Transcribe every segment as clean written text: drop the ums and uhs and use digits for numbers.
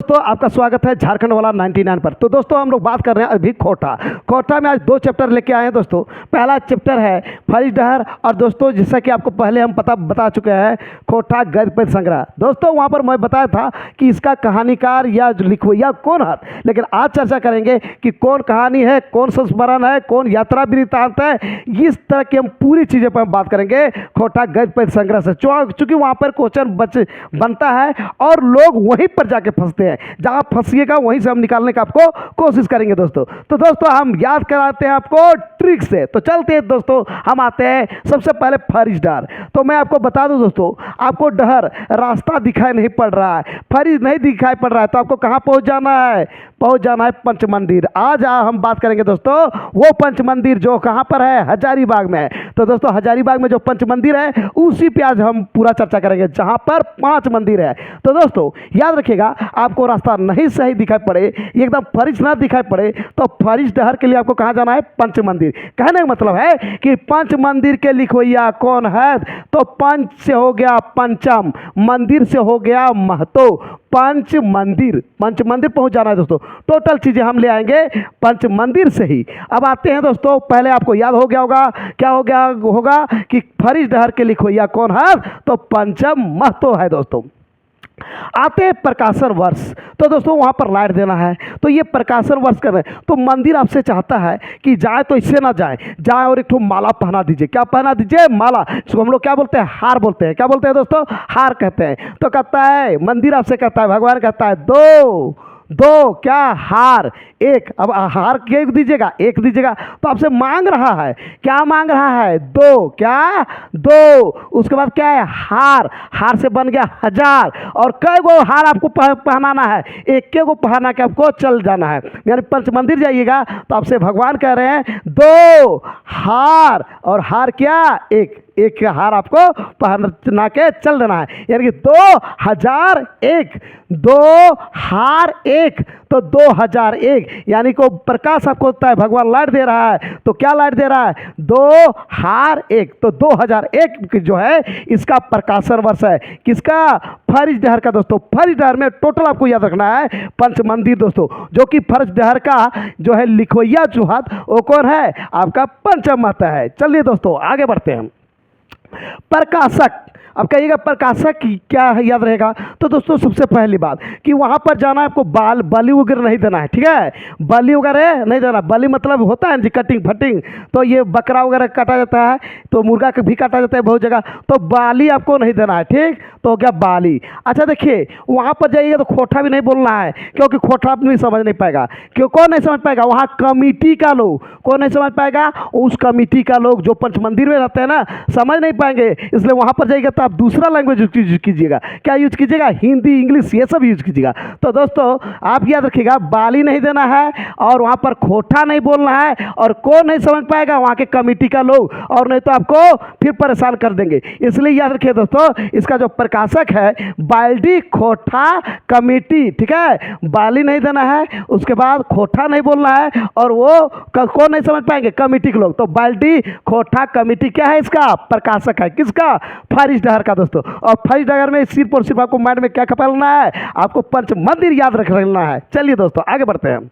दोस्तों आपका स्वागत है झारखंड वाला 99 पर। तो दोस्तों हम लोग बात कर रहे हैं अभी खोटा में आज 2 चैप्टर लेके आए हैं दोस्तों। पहला चैप्टर है फरिशडहर और दोस्तों जैसा कि आपको पहले हम बता चुके हैं खोटा गद्य पद्य संग्रह। दोस्तों वहाँ पर मैं बताया था कि इसका कहानीकार या लिखवैया कौन है, लेकिन आज चर्चा करेंगे कि कौन कहानी है, कौन संस्मरण है, कौन यात्रा वृत्तांत है। इस तरह की हम पूरी चीज़ें पर हम बात करेंगे खोटा गद्य पद्य संग्रह से, चूँकि वहाँ पर क्वेश्चन बनता है और लोग वहीं पर जाके फंसते हैं। जहाँ फंसिएगा वहीं से हम निकालने का आपको कोशिश करेंगे दोस्तों। तो दोस्तों हम याद कराते हैं आपको ट्रिक से। तो चलते हैं दोस्तों, हम आते हैं सबसे पहले फरिशडहर। तो मैं आपको बता दूं दोस्तों, आपको डहर रास्ता दिखाई नहीं पड़ रहा है, फरिश नहीं दिखाई पड़ रहा है, तो आपको कहाँ पहुँच जाना है? पहुँच जाना है पंच मंदिर। आज हम बात करेंगे दोस्तों वो पंच मंदिर जो कहाँ पर है, हजारीबाग में है। तो दोस्तों हजारीबाग में जो पंच मंदिर है उसी पे आज हम पूरा चर्चा करेंगे, जहाँ पर 5 मंदिर है। तो दोस्तों याद रखिएगा, आपको रास्ता नहीं सही दिखाई पड़े, एकदम फरिश ना दिखाई पड़े, तो फरिशडहर के लिए आपको कहाँ जाना है? पंच मंदिर। कहने का मतलब है कि पंच मंदिर के लिखवैया कौन है? तो पंच से हो गया पंचम, मंदिर से हो गया महतो, पंच मंदिर पहुंच जाना है दोस्तों। टोटल चीजें हम ले आएंगे पंच मंदिर से ही। अब आते हैं दोस्तों, पहले आपको याद हो गया होगा, क्या हो गया होगा कि फरिशडहर के लिखवैया कौन है? तो पंचम महतो है दोस्तों। आते हैं प्रकाशन वर्ष। तो दोस्तों वहाँ पर लाइट देना है, तो ये प्रकाशन वर्ष कर रहे हैं। तो मंदिर आपसे चाहता है कि जाए तो इससे ना जाए और एक ठो माला पहना दीजिए। क्या पहना दीजिए? माला। इसको हम लोग क्या बोलते हैं? हार बोलते हैं। क्या बोलते हैं दोस्तों? हार कहते हैं। तो कहता है मंदिर आपसे कहता है, भगवान कहता है दो क्या? हार एक। अब हार एक दीजिएगा, एक दीजिएगा, तो आपसे मांग रहा है, क्या मांग रहा है? 2 क्या? 2। उसके बाद क्या है? हार से बन गया 1000। और कई गो हार आपको पहनाना है? एक के को पहना के आपको चल जाना है। यानी पंच मंदिर जाइएगा तो आपसे भगवान कह रहे हैं 2 हार, और हार क्या? एक हार आपको पहना के चल देना है। यानी कि 2001, 2 हार 1, तो 2001। यानी को प्रकाश आपको होता है, भगवान लाइट दे रहा है, तो क्या लाइट दे रहा है? 2 हार 1। तो 2001 जो है इसका प्रकाशन वर्ष है। किसका? फरिशडहर का दोस्तों। फरिशडहर में टोटल आपको याद रखना है पंच मंदिर दोस्तों, जो कि फरिशडहर का जो है लिखवैया जो है वो कौन है? आपका पंचम महतो है। चलिए दोस्तों आगे बढ़ते हैं। प्रकाशक। अब कहिएगा प्रकाशक क्या है, याद रहेगा? तो दोस्तों सबसे पहली बात कि वहाँ पर जाना है आपको, बलि वगैरह नहीं देना है, ठीक है? बलि वगैरह नहीं देना। बलि मतलब होता है जी कटिंग फटिंग, तो ये बकरा वगैरह काटा जाता है, तो मुर्गा भी काटा जाता है बहुत जगह, तो बाली आपको नहीं देना है, ठीक? तो हो गया बाली। अच्छा देखिए वहाँ पर जाइएगा तो खोटा भी नहीं बोलना है, क्योंकि खोटा आप नहीं समझ नहीं पाएगा। क्यों? कौन नहीं समझ पाएगा? वहाँ कमिटी का लोग। कौन नहीं समझ पाएगा? उस कमिटी का लोग जो पंच मंदिर में रहते हैं ना, समझ नहीं पाएंगे। इसलिए वहाँ पर जाइएगा तो आप दूसरा लैंग्वेज यूज कीजिएगा। क्या यूज कीजिएगा? हिंदी, इंग्लिश, ये सब यूज कीजिएगा। तो दोस्तों आप याद रखिएगा, बाली नहीं देना है और वहाँ पर खोटा नहीं बोलना है। और कौन नहीं समझ पाएगा? वहाँ के कमिटी का लोग, और नहीं तो आपको फिर परेशान कर देंगे। इसलिए याद रखिए दोस्तों, इसका जो प्रकाशक है बाल्डी खोटा कमिटी, ठीक है? बाली नहीं देना है, उसके बाद खोटा नहीं बोलना है, और वो कौन नहीं समझ पाएंगे? कमिटी के लोग। तो बाल्डी खोटा कमिटी क्या है? इसका प्रकाशक है। किसका? फरिशडहर का दोस्तों। और फरिशडहर में सिर्फ और सिर्फ आपको माइंड में क्या खपालना है? आपको पंच मंदिर याद रखना है। चलिए दोस्तों आगे बढ़ते हैं।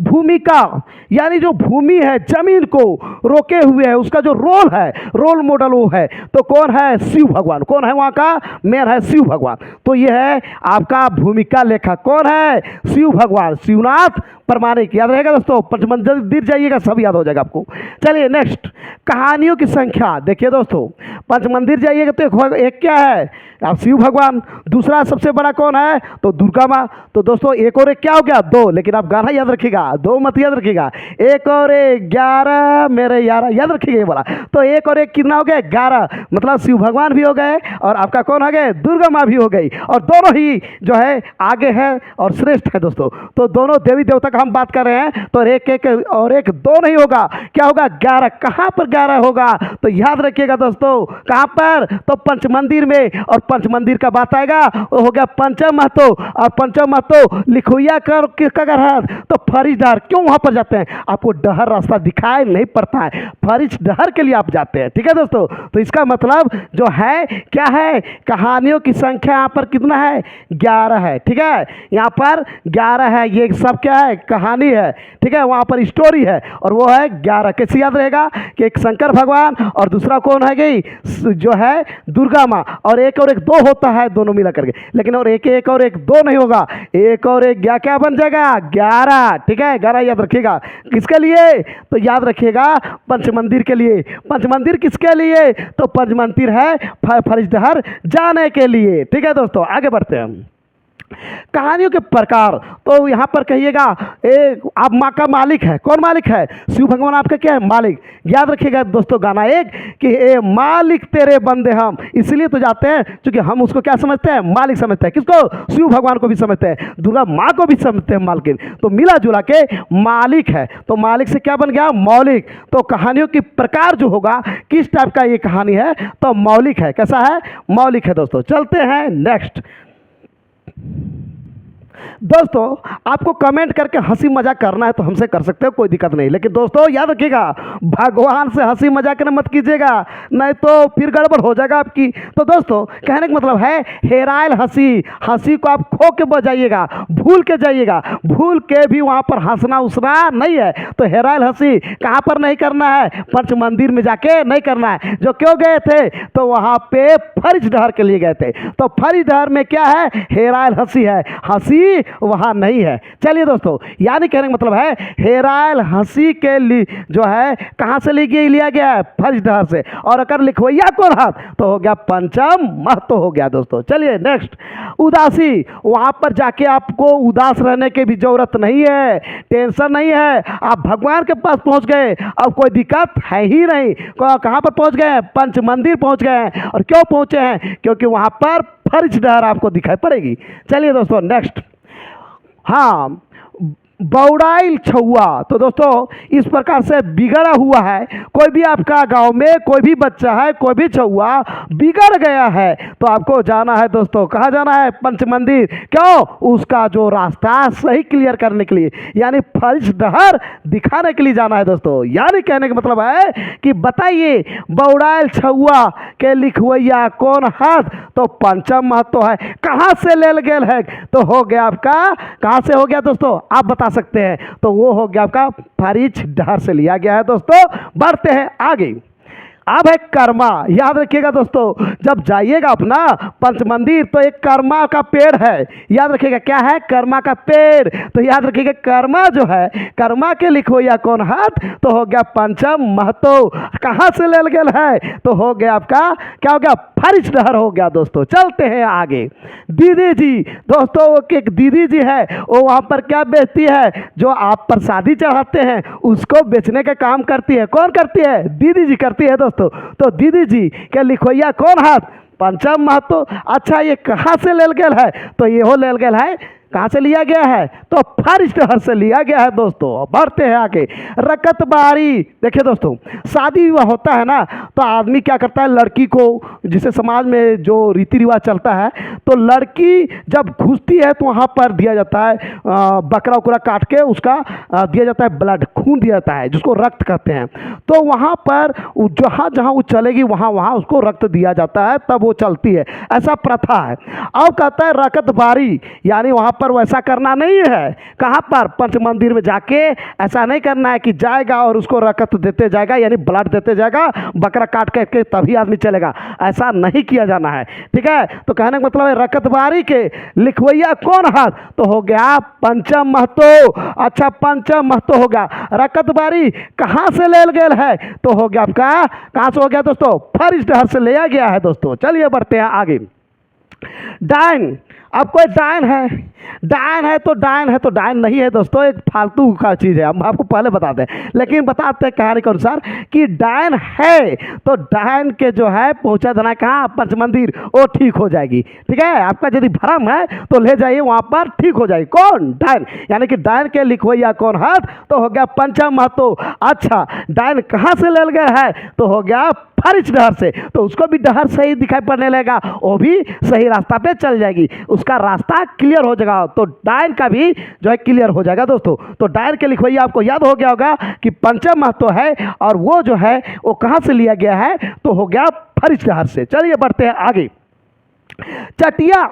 भूमिका, यानी जो भूमि है, जमीन को रोके हुए है, उसका जो रोल है, रोल मॉडल वो है, तो कौन है? शिव भगवान। कौन है वहाँ का? मेन है शिव भगवान। तो ये है आपका भूमिका लेखक। कौन है? शिव भगवान, शिवनाथ प्रमाणिक। याद रहेगा दोस्तों, पंच मंदिर जाइएगा सब याद हो जाएगा आपको। चलिए नेक्स्ट, कहानियों की संख्या। देखिए दोस्तों पंच मंदिर जाइएगा तो एक क्या है? आप शिव भगवान। दूसरा सबसे बड़ा कौन है? तो दुर्गा माँ। तो दोस्तों एक और एक क्या हो गया? 2। लेकिन आप गाना याद रखिएगा, 2 मत याद रखिएगा। 1 और 1 11 मेरे यारा, याद रखिएगा ये वाला। तो 1 और 1 कितना हो गया? 11। मतलब शिव भगवान भी हो गए और आपका कौन हो गए? दुर्गा माँ भी हो गई, और दोनों ही जो है आगे है और श्रेष्ठ है दोस्तों। तो दोनों देवी देवता का हम बात कर रहे हैं तो एक एक और एक दो नहीं होगा, क्या होगा 11। कहाँ पर 11 होगा तो याद रखिएगा दोस्तों, कहाँ पर तो पंचमंदिर में, और पंचमंदिर का बात आएगा वो हो गया पंचम महतो, और पंचम महतो लिखोइया कर किसका घर है तो फरिशडहर। क्यों वहाँ पर जाते हैं, आपको डहर रास्ता दिखाई नहीं पड़ता है, फरिशडहर के लिए आप जाते हैं, ठीक है दोस्तों। तो इसका मतलब जो है क्या है, कहानियों की संख्या यहाँ पर कितना है 11 है, ठीक है, यहाँ पर 11 है, ये सब क्या है कहानी है, ठीक है, वहाँ पर स्टोरी है और वो है 11। कैसे याद रहेगा कि एक शंकर भगवान और दूसरा कौन है गई जो है दुर्गा माँ, और एक दो होता है दोनों मिला करके, लेकिन और एक और एक दो नहीं होगा, एक और एक क्या बन जाएगा 11, ठीक है 11 याद रखिएगा। किसके लिए तो याद रखिएगा पंचमंदिर के लिए। पंचमंदिर किसके लिए तो पंचमंदिर है फरिशडहर जाने के लिए, ठीक है दोस्तों। आगे बढ़ते हैं हम कहानियों के प्रकार। तो यहाँ पर कहिएगा आप माँ का मालिक है, कौन मालिक है शिव भगवान आपका क्या है मालिक। याद रखिएगा दोस्तों गाना एक कि ए मालिक तेरे बंदे हम, इसलिए तो जाते हैं क्योंकि हम उसको क्या समझते हैं मालिक समझते हैं, किसको शिव भगवान को भी समझते हैं, दुर्गा माँ को भी समझते हैं मालकिन, तो मिला जुला के मालिक है, तो मालिक से क्या बन गया मौलिक। तो कहानियों की प्रकार जो होगा किस टाइप का ये कहानी है तो मौलिक है, कैसा है मौलिक है दोस्तों। चलते हैं नेक्स्ट। दोस्तों आपको कमेंट करके हंसी मजाक करना है तो हमसे कर सकते हो, कोई दिक्कत नहीं, लेकिन दोस्तों याद रखिएगा भगवान से हंसी मजाक न मत कीजिएगा, नहीं तो फिर गड़बड़ हो जाएगा आपकी। तो दोस्तों कहने का मतलब है हेरायल हंसी, हंसी को आप खो के बजाइएगा, भूल के जाइएगा, भूल के भी वहाँ पर हंसना उसना नहीं है। तो हेरायल हंसी कहाँ पर नहीं करना है पंच मंदिर में जाके नहीं करना है। जो क्यों गए थे तो वहाँ पे फरिशडहर के लिए गए थे, तो फरिशडहर में क्या है हेरायल हंसी है, हंसी वहाँ नहीं है। चलिए दोस्तों यानी कहने का मतलब है हेरायल हंसी के लिए जो है कहाँ से लिया गया है फरिशडहर से, और अगर लिखवैया कौन हाथ तो हो गया पंचम महतो हो गया दोस्तों। चलिए नेक्स्ट उदासी। वहाँ पर जाके आपको उदास रहने की भी जरूरत नहीं है, टेंशन नहीं है, आप भगवान के पास पहुँच गए, अब कोई दिक्कत है ही नहीं। कहाँ पर पहुँच गए पंच मंदिर पहुँच गए हैं, और क्यों पहुँचे हैं क्योंकि वहाँ पर फरिशडहर आपको दिखाई पड़ेगी। चलिए दोस्तों नेक्स्ट, हाँ बौड़ाइल छुआ। तो दोस्तों इस प्रकार से बिगड़ा हुआ है, कोई भी आपका गांव में कोई भी बच्चा है कोई भी छुआ बिगड़ गया है तो आपको जाना है दोस्तों, कहाँ जाना है पंच मंदिर। क्यों उसका जो रास्ता सही क्लियर करने के लिए, यानी फरिशडहर दिखाने के लिए जाना है दोस्तों। यानी कहने का मतलब है कि बताइए बौड़ाइल छुआ के लिखवैया कौन हाथ तो पंचम महतो है। कहाँ से ले गेल है तो हो गया आपका, कहाँ से हो गया दोस्तों आप बता सकते हैं, तो वो हो गया आपका फरिशडहर से लिया गया है दोस्तों। बढ़ते हैं आगे। अब है कर्मा। याद रखिएगा दोस्तों जब जाइएगा अपना पंच मंदिर तो एक कर्मा का पेड़ है, याद रखिएगा क्या है कर्मा का पेड़। तो याद रखिएगा कर्मा जो है कर्मा के लिखो या कौन हाथ तो हो गया पंचम महतो। कहाँ से ले गेल है तो हो गया आपका क्या हो गया फरिशडहर हो गया दोस्तों। चलते हैं आगे। दीदी जी, दोस्तों एक दीदी जी है वो वहाँ पर क्या बेचती है, जो आप प्रसादी चढ़ाते हैं उसको बेचने का काम करती है। कौन करती है दीदी जी करती है दोस्तों। तो दीदी जी के लिखवैया कौन हाथ पंचम महतो। अच्छा ये कहाँ से ले गेल है तो ये हो ले गेल है, कहाँ से लिया गया है तो फरिशडहर से लिया गया है दोस्तों। बढ़ते हैं आगे। रकतबारी। देखिए दोस्तों शादी विवाह होता है ना तो आदमी क्या करता है लड़की को, जिसे समाज में जो रीति रिवाज चलता है तो लड़की जब घुसती है तो वहाँ पर दिया जाता है बकरा उकरा काट के उसका दिया जाता है ब्लड, खून दिया जाता है जिसको रक्त कहते हैं। तो वहाँ पर जहाँ जहाँ वो चलेगी वहाँ वहाँ उसको रक्त दिया जाता है तब वो चलती है, ऐसा प्रथा है। अब कहता है रकतबारी, यानी वहाँ पर वैसा करना नहीं है। कहाँ पर पंच मंदिर में जाके ऐसा नहीं करना है कि जाएगा और उसको रकत देते जाएगा यानी ब्लड देते जाएगा बकरा काट करके तभी आदमी चलेगा, ऐसा नहीं किया जाना है, ठीक है। तो कहने का मतलब है रकतबारी के लिखवैया कौन हाथ तो हो गया पंचम महतो। अच्छा पंचम महतो हो गया। रकतबारी कहाँ से ले गेल है तो हो गया आपका, कहाँ से हो गया दोस्तों फरिशडहर से लिया गया है दोस्तों। चलिए बढ़ते हैं आगे। डाइन। अब कोई डायन है, डायन है तो डायन है तो डायन नहीं है दोस्तों, एक फालतू का चीज़ है, हम आपको पहले बताते हैं। लेकिन बताते हैं कहानी के अनुसार कि डायन है तो डायन के जो है पहुंचा देना कहाँ, पंचमंदिर, वो ठीक हो जाएगी। ठीक है, आपका यदि भ्रम है तो ले जाइए वहाँ पर, ठीक हो जाएगी। कौन? डायन, यानी कि डायन के लिखवैया कौन है, तो हो गया पंचम महतो। अच्छा, डायन कहाँ से ले गया है, तो हो गया फरिश डहर से, तो उसको भी डहर सही दिखाई पड़ने लगेगा, वो भी सही रास्ता पे चल जाएगी, उसका रास्ता क्लियर हो जाएगा, तो डायन का भी जो है क्लियर हो जाएगा दोस्तों। तो डायन के लिखवैया आपको याद हो गया होगा कि पंचम महतो है, और वो जो है वो कहाँ से लिया गया है, तो हो गया फरिश डहर से। चलिए बढ़ते हैं आगे। चटिया,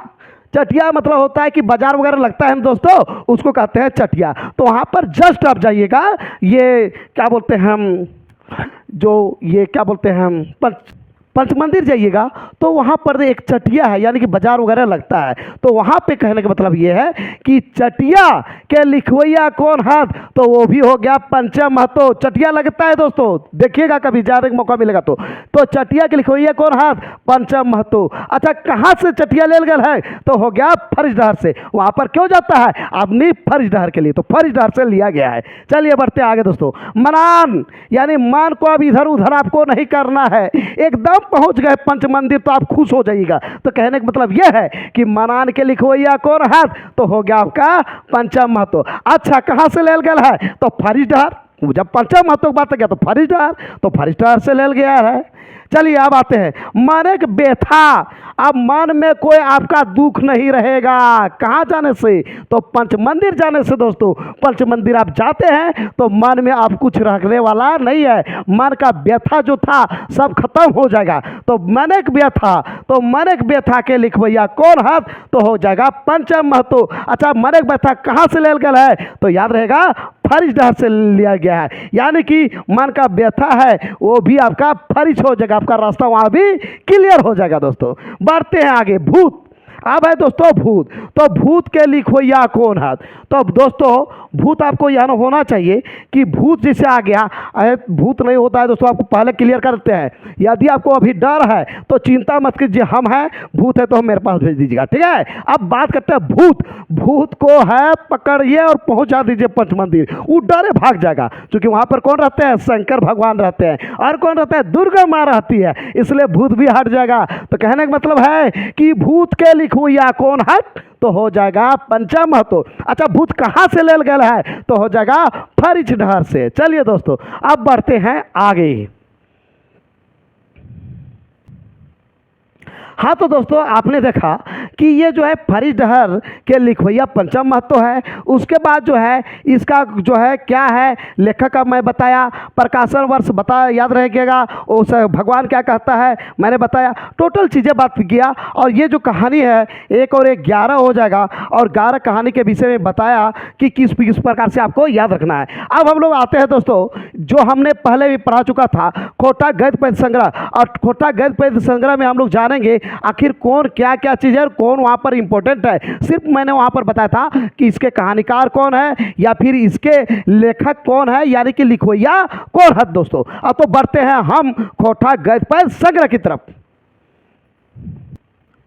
चटिया मतलब होता है कि बाजार वगैरह लगता है ना दोस्तों, उसको कहते हैं चटिया। तो वहाँ पर जस्ट आप जाइएगा, ये क्या बोलते हैं हम, जो ये क्या बोलते हैं हम, पंच मंदिर जाइएगा तो वहाँ पर एक चटिया है, यानी कि बाजार वगैरह लगता है। तो वहाँ पे कहने का मतलब ये है कि चटिया के लिखवैया कौन है, तो वो भी हो गया पंचम महतो। चटिया लगता है दोस्तों, देखिएगा कभी जाने का मौका मिलेगा तो चटिया के लिखवैया कौन है, पंचम महतो। अच्छा, कहाँ से चटिया ले गया है, तो हो गया फरिश डहर से। वहाँ पर क्यों जाता है, अपनी फरिश डहर के लिए, तो फरिश डहर से लिया गया है। चलिए बढ़ते आगे दोस्तों। मनान, यानी मान को अब इधर उधर आपको नहीं करना है, एकदम पहुंच गए पंच मंदिर तो आप खुश हो जाइएगा। तो कहने का मतलब यह है कि मनान के लिखवैया कौन है, तो हो गया आपका पंचम महतो। अच्छा, कहाँ से ले गया है, तो फरिश डहर, जब पंचम महतो की बात किया तो फरिश डहर, तो फरिश डहर से ले गया है। चलिए अब आते हैं मन के बेथा। अब मन में कोई आपका दुख नहीं रहेगा, कहाँ जाने से, तो पंच मंदिर जाने से दोस्तों। पंच मंदिर आप जाते हैं तो मन में आप कुछ रखने वाला नहीं है, मन का व्यथा जो था सब खत्म हो जाएगा। तो मन एक व्यथा, तो मन एक व्यथा के लिखवैया कौन है, तो हो जाएगा पंचम महतो। अच्छा, मन एक व्यथा कहाँ से ले गया है, तो याद रहेगा फरिश डहर से लिया गया है, यानी कि मन का व्यथा है वो भी आपका फरिश हो जाएगा, आपका रास्ता वहाँ भी क्लियर हो जाएगा दोस्तों। बढ़ते हैं आगे। भूत, अब है दोस्तों भूत, तो भूत के लिखवैया कौन है, तो अब दोस्तों भूत आपको यह होना चाहिए कि भूत जैसे आ गया, भूत नहीं होता है दोस्तों, आपको पहले क्लियर करते हैं। यदि आपको अभी डर है तो चिंता मत कीजिए, हम हैं, भूत है तो हम मेरे पास भेज दीजिएगा, ठीक है। अब बात करते हैं भूत। भूत को है पकड़िए और पहुंचा दीजिए पंच मंदिर, वो डरे भाग जाएगा, क्योंकि वहाँ पर कौन रहते हैं, शंकर भगवान रहते हैं, और कौन रहता है, दुर्गा माँ रहती है, इसलिए भूत भी हट जाएगा। तो कहने का मतलब है कि भूत के लिखवैया कौन है, तो हो जाएगा पंचम महतो। अच्छा, भूत कहाँ से ले गया है, तो हो जाएगा फरिश डहर से। चलिए दोस्तों अब बढ़ते हैं आगे। हाँ तो दोस्तों आपने देखा कि ये जो है फरिश डहर के लिखवैया पंचम महतो है। उसके बाद जो है इसका जो है क्या है, लेखक का मैं बताया, प्रकाशन वर्ष बताया, याद रखिएगा, उस भगवान क्या कहता है मैंने बताया, टोटल चीज़ें बात किया। और ये जो कहानी है 1 और 1 11 हो जाएगा, और 11 कहानी के विषय में बताया कि किस प्रकार से आपको याद रखना है। अब हम लोग आते हैं दोस्तों, जो हमने पहले भी पढ़ा चुका था, खोटा गद्य पद्य संग्रह। और खोटा गद्य पद्य संग्रह में हम लोग जानेंगे आखिर कौन क्या क्या चीज़ है और कौन वहाँ पर इंपॉर्टेंट है। सिर्फ मैंने वहाँ पर बताया था कि इसके कहानीकार कौन है या फिर इसके लेखक कौन है, यानी कि लिखवैया कौन है दोस्तों। अब तो बढ़ते हैं हम खोटा गद्य पद्य संग्रह की तरफ।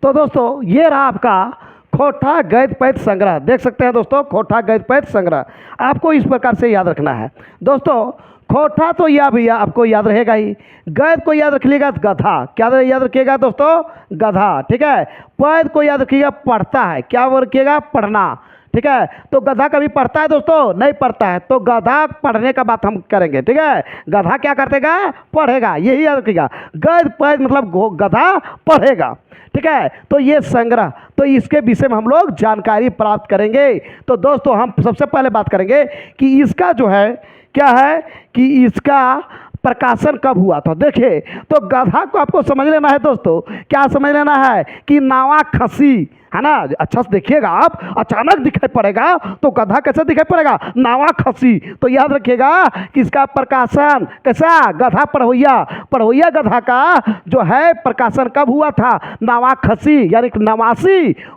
तो दोस्तों ये रहा आपका खोटा गद्य पद्य संग्रह, देख सकते हैं दोस्तों, खोटा गद्य पद्य संग्रह आपको इस प्रकार से याद रखना है दोस्तों। खोटा तो यह भैया आपको याद रहेगा ही, गद्य को याद रखिएगा गधा, क्या याद रखिएगा दोस्तों, गधा, ठीक है। पद्य को याद रखिएगा पढ़ता है, क्या रखिएगा, पढ़ना, ठीक है। तो गधा कभी पढ़ता है दोस्तों, नहीं पढ़ता है, तो गधा पढ़ने का बात हम करेंगे, ठीक है। गधा क्या करतेगा, पढ़ेगा, यही याद रखिएगा। गद्य पद्य मतलब गधा पढ़ेगा, ठीक है। तो ये संग्रह, तो इसके विषय में हम लोग जानकारी प्राप्त करेंगे। तो दोस्तों हम सबसे पहले बात करेंगे कि इसका जो है क्या है, कि इसका प्रकाशन कब हुआ था। देखिए तो गधा को आपको समझ लेना है दोस्तों, क्या समझ लेना है कि नावा खसी है ना, अच्छा से देखिएगा आप, अचानक दिखाई पड़ेगा तो गधा कैसे दिखाई पड़ेगा, नावा खसी। तो याद रखिएगा कि इसका प्रकाशन कैसा, गधा पढ़वैया, पढ़वैया गधा का जो है प्रकाशन कब हुआ था, नावा खसी, यानी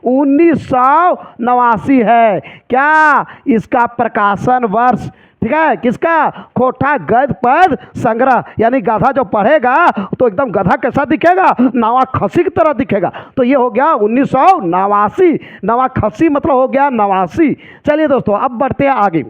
1989 है। क्या इसका प्रकाशन वर्ष ठीक है, किसका? खोटा गद्य पद संग्रह। यानी गधा जो पढ़ेगा तो एकदम गधा कैसा दिखेगा? नवा खसी की तरह दिखेगा। तो ये हो गया 1989। नवा खसी मतलब हो गया 89। चलिए दोस्तों अब बढ़ते हैं आगे।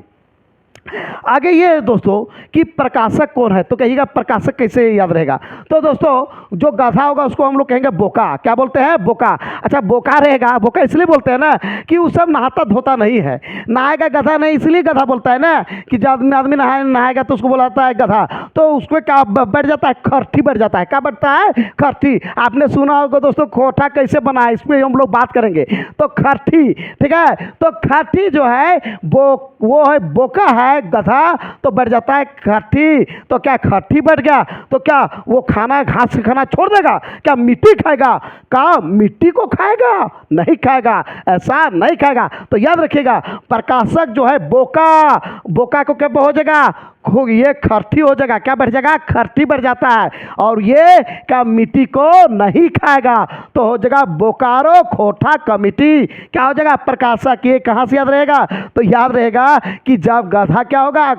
आगे ये है दोस्तों कि प्रकाशक कौन है, तो कहिएगा प्रकाशक कैसे याद रहेगा? तो दोस्तों जो गधा होगा उसको हम लोग कहेंगे बोका। क्या बोलते हैं? बोका। अच्छा, बोका रहेगा, बोका इसलिए बोलते हैं ना कि वो सब नहाता धोता नहीं है। नहाएगा गधा नहीं, इसलिए गधा बोलता है ना कि जब आदमी नहाएगा तो उसको बोलाता है गधा। तो उसको क्या बढ़ जाता है? खर्ठी बढ़ जाता है। क्या बढ़ता है? खर्ठी। आपने सुना होगा दोस्तों खोटा कैसे बना है, इस पर हम लोग बात करेंगे। तो खर्ठी, ठीक है, तो खर्ठी जो है वो है बोका है गधा, तो बढ़ जाता है खट्टी। तो क्या खट्टी बढ़ गया तो क्या वो खाना घास खाना छोड़ देगा? क्या मिट्टी खाएगा? क्या मिट्टी को खाएगा? नहीं खाएगा, ऐसा नहीं खाएगा। तो याद रखिएगा प्रकाशक जो है बोका, बोका को क्या हो जाएगा? ये खर्टी हो जाएगा। क्या बढ़ जाएगा? खर्टी बढ़ जाता है। और ये क्या मिट्टी को नहीं खाएगा, तो हो जाएगा बोकारो खोटा कमिटी। क्या हो जाएगा? प्रकाशक। ये कहाँ से याद रहेगा? तो याद रहेगा कि जब गधा क्या होगा?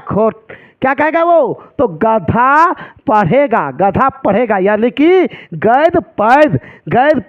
क्या कहेगा वो? तो गधा पढ़ेगा, गधा पढ़ेगा, यानी कि गद्य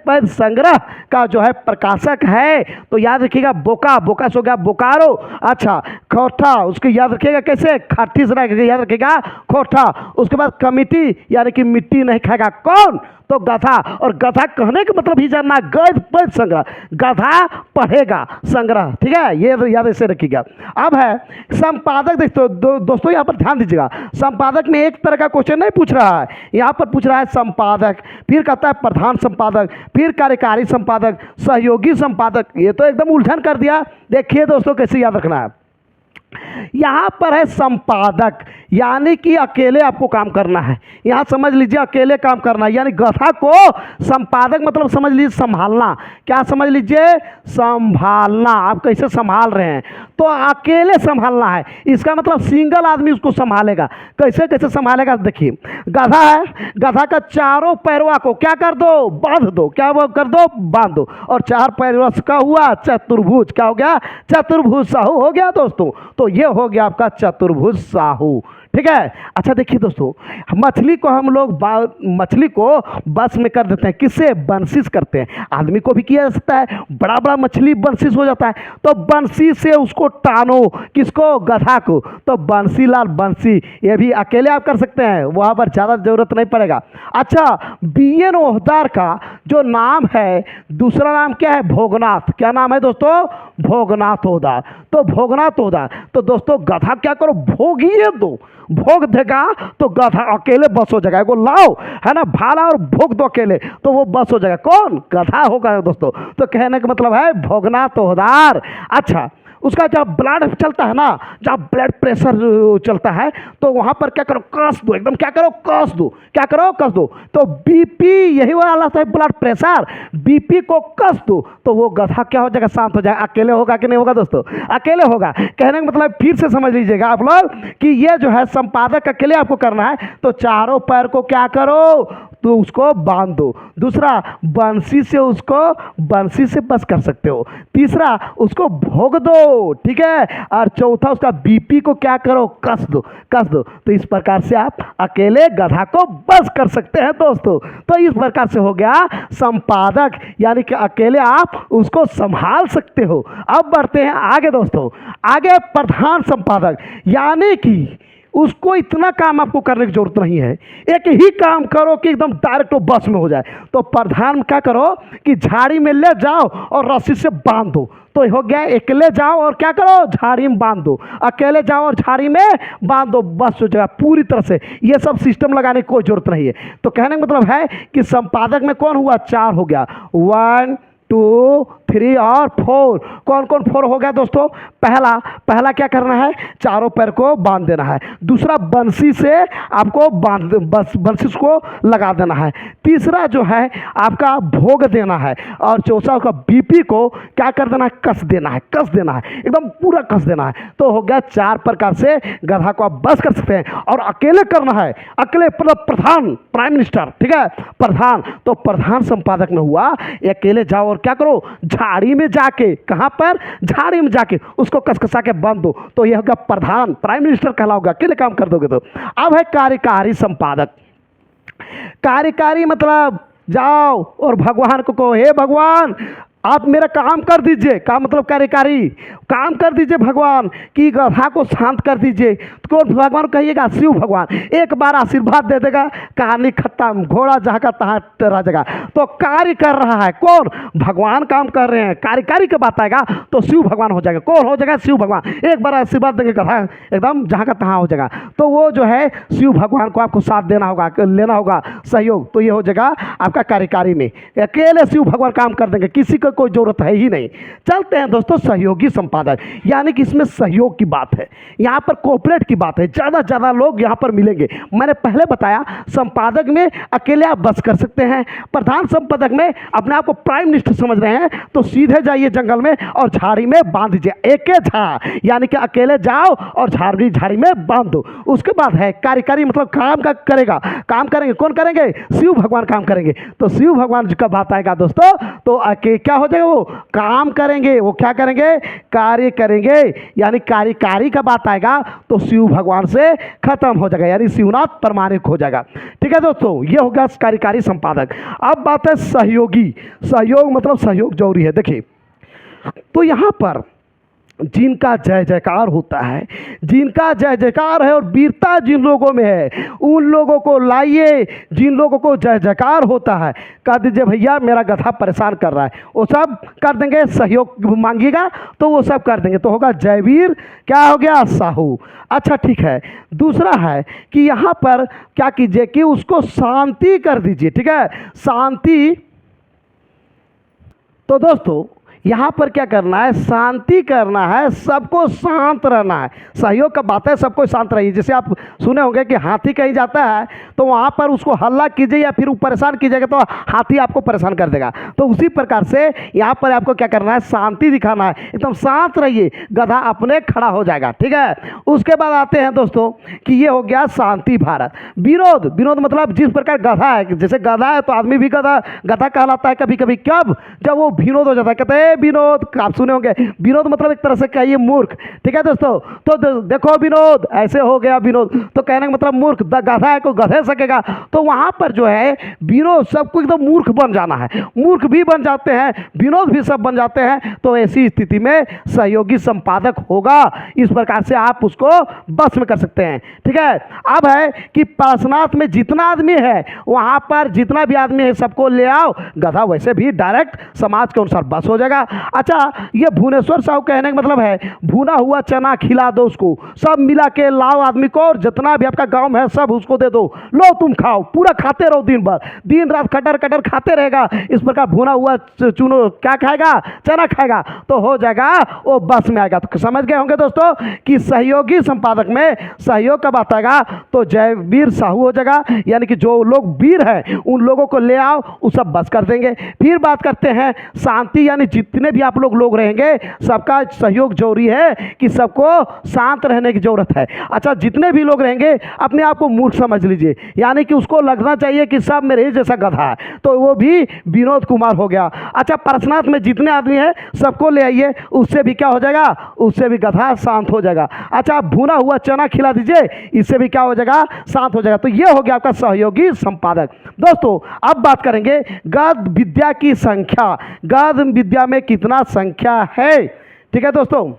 पद संग्रह का जो है प्रकाशक है। तो याद रखिएगा बोका, बोका से हो गया बोकारो। अच्छा, खोटा उसको याद रखिएगा कैसे? खाटी से याद रखिएगा खोटा। उसके बाद कमिटी यानी कि मिट्टी नहीं खाएगा। कौन? तो गधा। और गधा कहने का मतलब ही जानना गद्य पद संग्रह, गधा पढ़ेगा संग्रह। ठीक है, ये याद ऐसे रखिएगा। अब है संपादक। देखो दोस्तों यहाँ पर ध्यान दीजिएगा, संपादक में एक तरह का क्वेश्चन नहीं पूछ रहा है, यहाँ पर पूछ रहा है संपादक, फिर कहता है प्रधान संपादक, फिर कार्यकारी संपादक, सहयोगी संपादक। ये तो एकदम उलझन कर दिया। देखिए दोस्तों कैसे याद रखना है। यहाँ पर है संपादक, यानी कि अकेले आपको काम करना है। यहाँ समझ लीजिए अकेले काम करना है, यानी गधा को संपादक मतलब समझ लीजिए संभालना। क्या समझ लीजिए? संभालना। आप कैसे संभाल रहे हैं? तो अकेले संभालना है, इसका मतलब सिंगल आदमी उसको संभालेगा। कैसे कैसे संभालेगा? देखिए गधा है, गधा का चारों पैरवा को क्या कर दो? बांध दो। क्या वो कर दो? बांध दो। और चार पैरवा का हुआ चतुर्भुज। क्या हो गया? चतुर्भुज साहू हो गया दोस्तों। तो ये हो गया आपका चतुर्भुज साहू। ठीक है। अच्छा देखिए दोस्तों, मछली को हम लोग मछली को बस में कर देते हैं। किससे? बंसी से करते हैं। आदमी को भी किया जा सकता है, बड़ा बड़ा मछली बंसी से हो जाता है। तो बंसी से उसको टानो। किसको? गधा को। तो बंसी लाल बंसी, ये भी अकेले आप कर सकते हैं, वहाँ पर ज़्यादा जरूरत नहीं पड़ेगा। अच्छा, बीएन ओहदार का जो नाम है, दूसरा नाम क्या है? भोगनाथ। क्या नाम है दोस्तों? भोगनाथ ओहदार। तो भोगनाथ ओहदार, तो दोस्तों गधा क्या करो? भोगिए दो। भोग देगा तो गधा अकेले बस हो जाएगा। वो लाओ है ना भाला और भोग दो अकेले, तो वो बस हो जाएगा। कौन? गधा होगा दोस्तों। तो कहने का मतलब है भोगना तोहदार। अच्छा, उसका जब ब्लड चलता है ना, जब ब्लड प्रेशर चलता है, तो वहाँ पर क्या करो? कस दो। एकदम क्या करो? कस दो। क्या करो? कस दो। तो बीपी, यही वाला है ब्लड प्रेशर, बीपी को कस दो तो वो गधा क्या हो जाएगा? शांत हो जाएगा। अकेले होगा कि नहीं होगा दोस्तों? अकेले होगा। कहने का मतलब फिर से समझ लीजिएगा आप लोग कि ये जो है संपादक अकेले आपको करना है। तो चारों पैर को क्या करो? तो उसको बांध दो। दूसरा, बंसी से उसको बंसी से बस कर सकते हो। तीसरा, उसको भोग दो। ठीक है। और चौथा, उसका बीपी को क्या करो? कस दो। कस दो। तो इस प्रकार से आप अकेले गधा को बस कर सकते हैं दोस्तों। तो इस प्रकार से हो गया संपादक, यानी कि अकेले आप उसको संभाल सकते हो। अब बढ़ते हैं आगे दोस्तों। आगे प्रधान संपादक, यानी कि उसको इतना काम आपको करने की जरूरत नहीं है, एक ही काम करो कि एकदम डायरेक्ट वो बस में हो जाए। तो प्रधान क्या करो कि झाड़ी में ले जाओ और रस्सी से बांध दो। तो हो गया अकेले जाओ और क्या करो? झाड़ी में बांध दो। अकेले जाओ और झाड़ी में बांध दो, बस हो जाएगा पूरी तरह से। ये सब सिस्टम लगाने की कोई जरूरत नहीं है। तो कहने का मतलब है कि संपादक में कौन हुआ? 4 हो गया। 1 2 3 और 4। कौन कौन 4 हो गया दोस्तों? पहला क्या करना है? चारों पैर को बांध देना है। दूसरा, बंसी से आपको बंसी को लगा देना है। तीसरा जो है आपका भोग देना है। और चौथा का बीपी को क्या कर देना है? कस देना है। कस देना है, एकदम पूरा कस देना है। तो हो गया 4 प्रकार से गधा को आप बस कर सकते हैं। और अकेले करना है, अकेले मतलब प्रधान, प्राइम मिनिस्टर। ठीक है, प्रधान। तो प्रधान संपादक में हुआ अकेले जाओ और क्या करो? झाड़ी में जाके, कहाँ पर, झाड़ी में जाके उसको कसकसा के बांध दो, तो यह होगा प्रधान, प्राइम मिनिस्टर कहलाओगे, अकेले काम कर दोगे तो। अब है कार्यकारी संपादक। कार्यकारी मतलब जाओ और भगवान को कहो, हे भगवान आप मेरा काम कर दीजिए, काम मतलब कार्यकारी, काम कर दीजिए भगवान कि गधा को शांत कर दीजिए। तो कौन भगवान कहिएगा? शिव भगवान। एक बार आशीर्वाद दे देगा, कहानी खत्म, घोड़ा जहाँ का तहाँ रह जाएगा। तो कार्य कर रहा है कौन? भगवान काम कर रहे हैं, कार्यकारी की बात आएगा तो शिव भगवान हो जाएगा। कौन हो जाएगा? शिव भगवान। एक बार आशीर्वाद देंगे, गधा एकदम जहाँ का तहाँ हो जाएगा। तो वो जो है शिव भगवान को आपको साथ देना होगा, लेना होगा सहयोग, तो ये हो जाएगा आपका कार्यकारी में। अकेले शिव भगवान काम कर देंगे, किसी को कोई जरूरत है ही नहीं। चलते हैं दोस्तों सहयोगी संपादक, यानी कि इसमें सहयोग की बात है, यहाँ पर कोऑपरेट की बात है, ज़्यादा लोग यहाँ पर मिलेंगे। मैंने पहले बताया संपादक में अकेले आप बस कर सकते हैं, प्रधान संपादक में अपने आप को प्राइम मिनिस्टर समझ रहे हैं तो सीधे जाइए जंगल में और झाड़ी में बांध दीजिए, एक झाड़, यानी कि अकेले जाओ और झाड़ी में बांध दो। उसके बाद है कार्यकारी मतलब काम का करेगा, काम करेंगे कौन करेंगे? शिव भगवान काम करेंगे। तो शिव भगवान जी का बात आएगा दोस्तों तो क्या हो जाएगा? वो काम करेंगे, वो क्या करेंगे? कार्य करेंगे, यानी कार्यकारी का बात आएगा तो शिव भगवान से खत्म हो जाएगा, यानी शिवनाथ प्रमाणिक हो जाएगा। ठीक है दोस्तों, ये हो गया कार्यकारी संपादक। अब बात है सहयोगी। सहयोग मतलब सहयोग जरूरी है। देखिए तो यहाँ पर जिनका जय जयकार होता है, जिनका जय जयकार है और वीरता जिन लोगों में है उन लोगों को लाइए, जिन लोगों को जय जयकार होता है कह दीजिए भैया मेरा गधा परेशान कर रहा है, वो सब कर देंगे। सहयोग मांगिएगा तो वो सब कर देंगे, तो होगा जयवीर, क्या हो गया? साहू। अच्छा ठीक है, दूसरा है कि यहाँ पर क्या कीजिए कि उसको शांति कर दीजिए। ठीक है, शांति। तो दोस्तों यहाँ पर क्या करना है? शांति करना है, सबको शांत रहना है। सहयोग का बात है, सबको शांत रहिए। जैसे आप सुने होंगे कि हाथी कहीं जाता है तो वहाँ पर उसको हल्ला कीजिए या फिर वो परेशान कीजिएगा तो हाथी आपको परेशान कर देगा। तो उसी प्रकार से यहाँ पर आपको क्या करना है? शांति दिखाना है, एकदम शांत रहिए, गधा अपने खड़ा हो जाएगा। ठीक है, उसके बाद आते हैं दोस्तों कि ये हो गया शांति भारत। विनोद, विनोद मतलब जिस प्रकार गधा है, जैसे गधा है तो आदमी भी गधा कहलाता है कभी कभी, कब? जब वो विनोद हो जाता है, कहते हैं विनोद, आप सुने होंगे विनोद मतलब एक तरह से कहिए मूर्ख। ठीक है दोस्तों, तो देखो विनोद ऐसे हो गया विनोद, तो कहने का मतलब मूर्ख, गधा है को गधे सकेगा। तो वहां पर जो है विनोद सबको एकदम मूर्ख बन जाना है, मूर्ख भी बन जाते हैं, विनोद भी सब बन जाते हैं। तो ऐसी स्थिति में सहयोगी संपादक होगा, इस प्रकार से आप उसको बस में कर सकते हैं। ठीक है, अब है कि पार्श्वनाथ में जितना आदमी है वहां पर जितना भी आदमी है सबको ले आओ, गधा वैसे भी डायरेक्ट समाज के अनुसार बस हो जाएगा। अच्छा, ये भुवनेश्वर साहू कहने का मतलब है भुना हुआ चना खिला दो उसको, सब मिला के लाओ आदमी को और जितना भी आपका गांव में है सब उसको दे दो, लो तुम खाओ, पूरा खाते रहो दिन भर, दिन रात कटर कटर खाते रहेगा। इस प्रकार भुना हुआ चुनो क्या खाएगा? चना खाएगा, तो हो जाएगा वो बस में आएगा। तो समझ गए होंगे दोस्तों कि सहयोगी संपादक में सहयोग का बात आएगा तो जयवीर साहू हो जाएगा, यानी कि जो लोग वीर हैं उन लोगों को ले आओ, वो सब बस कर देंगे। फिर बात करते हैं शांति, यानी जितने भी आप लोग रहेंगे सबका सहयोग जरूरी है कि सबको शांत रहने की जरूरत है। अच्छा, जितने भी लोग रहेंगे अपने आप को मूर्ख समझ लीजिए, यानी कि उसको लगना चाहिए कि सब मेरे ही जैसा गधा है, तो वो भी विनोद कुमार हो गया। अच्छा, पार्श्वनाथ में जितने आदमी हैं सबको ले आइए, उससे भी क्या हो जाएगा? उससे भी गधा शांत हो जाएगा। अच्छा, भुना हुआ चना खिला दीजिए, इससे भी क्या हो जाएगा? शांत हो जाएगा। तो ये हो गया आपका सहयोगी संपादक। दोस्तों अब बात करेंगे गद विद्या की संख्या, गद विद्या में कितना संख्या है। ठीक है दोस्तों,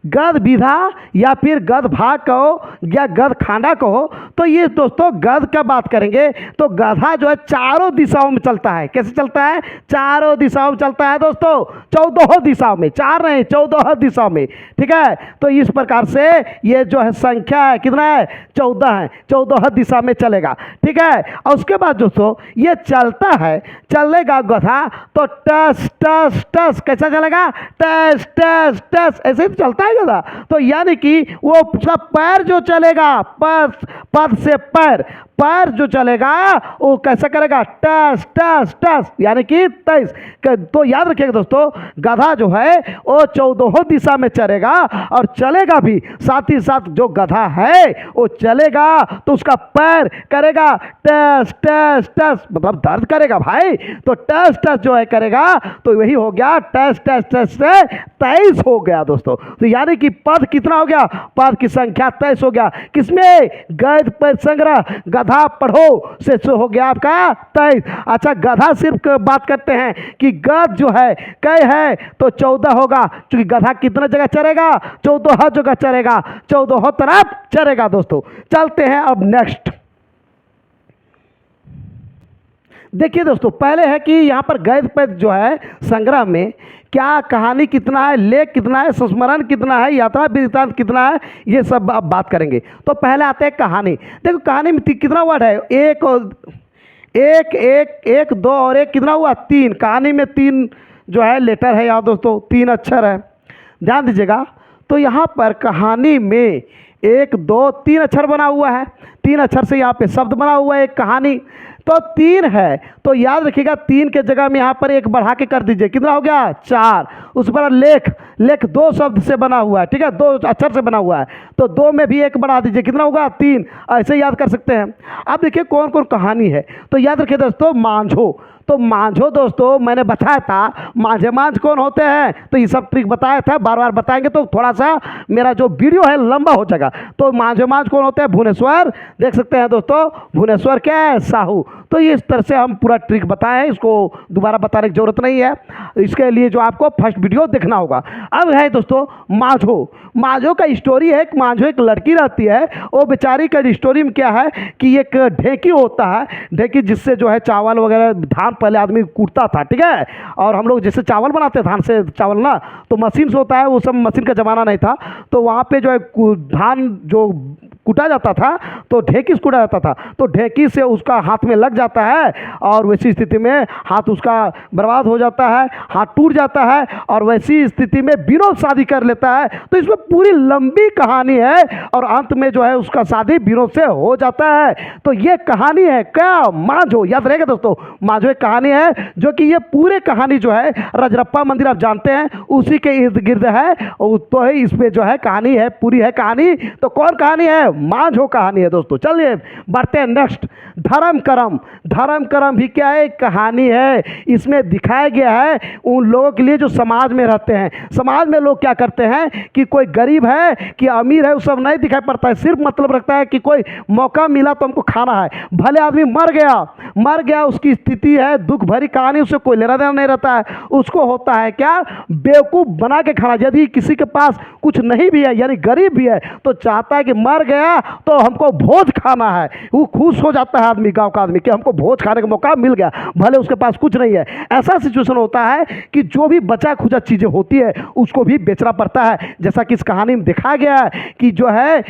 गद विधा या फिर गद भाग कहो या गद खांडा कहो, तो ये दोस्तों गद का बात करेंगे तो गधा जो है चारों दिशाओं में चलता है। कैसे चलता है? चारों दिशाओं में चलता है दोस्तों, 14 दिशाओं में, 4 नहीं 14 दिशाओं में। ठीक है, तो इस प्रकार से ये जो है संख्या है कितना है? 14 है, 14 दिशा में चलेगा। ठीक है, और उसके बाद दोस्तों ये चलता है, चलेगा गधा तो टस टस टस, कैसा चलेगा? टस टस टस, ऐसे ही चलता है गधा। तो यानी कि वो सब पैर जो चलेगा, पद से पैर, पैर जो चलेगा वो कैसा करेगा, टस टस टस, यानी कि 23। तो याद रखिएगा दोस्तों, गधा जो है वो 14 दिशा में चलेगा और चलेगा भी, साथ ही साथ जो गधा है वो चलेगा तो उसका पैर करेगा टस टस टस, मतलब दर्द करेगा भाई। तो टस टस जो है करेगा, तो वही हो गया टस टस टस से 23 हो गया दोस्तों। तो यानी कि पद कितना हो गया, पद की संख्या 23 हो गया। किसमें, गद्य पद संग्रह गधा पढ़ो से हो गया आपका 23। अच्छा, गधा सिर्फ बात करते हैं कि गध जो है कई है तो 14 होगा, क्योंकि गधा कितना जगह चलेगा, 14 जगह चलेगा, 14 तरफ चलेगा दोस्तों। चलते हैं अब नेक्स्ट। देखिए दोस्तों, पहले है कि यहाँ पर गद्य पद जो है संग्रह में क्या कहानी कितना है, लेख कितना है, संस्मरण कितना है, यात्रा वृत्तांत कितना है, ये सब अब बात करेंगे। तो पहले आते हैं कहानी। देखो कहानी में कितना वर्ड है, एक और एक एक एक, दो और एक, कितना हुआ 3। कहानी में 3 जो है लेटर है यहाँ दोस्तों, 3 अक्षर है, ध्यान दीजिएगा। तो यहाँ पर कहानी में 1 2 3 अक्षर बना हुआ है, 3 अक्षर से यहाँ पे शब्द बना हुआ है, एक कहानी तो 3 है। तो याद रखिएगा 3 के जगह में यहाँ पर 1 बढ़ा के कर दीजिए, कितना हो गया 4। उस पर लेख, लेख 2 शब्द से बना हुआ है, ठीक है, 2 अक्षर से बना हुआ है, तो 2 में भी 1 बढ़ा दीजिए, कितना होगा 3। ऐसे याद कर सकते हैं। अब देखिए कौन कौन कहानी है, तो याद रखिए दोस्तों, मांझो। तो मांझो दोस्तों मैंने बताया था, माझे मांझ कौन होते हैं, तो ये सब ट्रिक बताया था, बार बार बताएंगे तो थोड़ा सा मेरा जो वीडियो है लंबा हो जाएगा। तो माझे मांझ कौन होते हैं, भुवनेश्वर, देख सकते हैं दोस्तों, भुवनेश्वर क्या है, साहू। तो इस तरह से हम पूरा ट्रिक बताए हैं, इसको दोबारा बताने की जरूरत नहीं है, इसके लिए जो आपको फर्स्ट वीडियो देखना होगा। अब है दोस्तों मांझो। मांझो का स्टोरी है, मांझो एक लड़की रहती है, वो बेचारी का स्टोरी में क्या है कि एक ढेकी होता है, ढेकी जिससे जो है चावल वगैरह, धान पहले आदमी कूटता था, ठीक है, और हम लोग जैसे चावल बनाते धान से चावल ना, तो मशीन से होता है, वो सब मशीन का ज़माना नहीं था, तो वहाँ पे जो है धान जो कूटा जाता था तो ढेकी से कूटा जाता था, तो ढेकी से उसका हाथ में लग जाता है और वैसी स्थिति में हाथ उसका बर्बाद हो जाता है, हाथ टूट जाता है और वैसी स्थिति में विनोद शादी कर लेता है। तो इसमें पूरी लंबी कहानी है और अंत में जो है उसका शादी विनोद से हो जाता है। तो ये कहानी है क्या, मांझो, याद रहेगा दोस्तों, मांझो एक कहानी है जो कि ये पूरे कहानी जो है रजरप्पा मंदिर आप जानते हैं उसी के इर्द गिर्द है, तो इस पे जो है कहानी है, पूरी है कहानी। तो कौन कहानी है, मांझो कहानी है दोस्तों। चलिए बढ़ते हैं नेक्स्ट। धर्म करम। धर्म करम भी क्या है, कहानी है। इसमें दिखाया गया है उन लोगों के लिए जो समाज में रहते हैं। समाज में लोग क्या करते हैं कि कोई गरीब है कि अमीर है, वो सब नहीं दिखाई पड़ता है, सिर्फ मतलब रखता है कि कोई मौका मिला तो हमको खाना है। भले आदमी मर गया उसकी स्थिति है दुख भरी कहानी, उससे कोई लेना देना नहीं रहता है, उसको होता है क्या, बेवकूफ़ बना के खाना। यदि किसी के पास कुछ नहीं भी है, यानी गरीब भी है, तो चाहता है कि मर गया तो हमको भोज खाना है, वो खुश हो जाता है आदमी, गांव का आदमी, कि हमको भोज खाने का मौका मिल गया, भले उसके पास कुछ नहीं है। ऐसा सिचुएशन होता है कि जो भी बचा खुचा चीज़ें होती है उसको भी बेचना पड़ता है, जैसा कि इस कहानी में दिखाया गया है कि जो है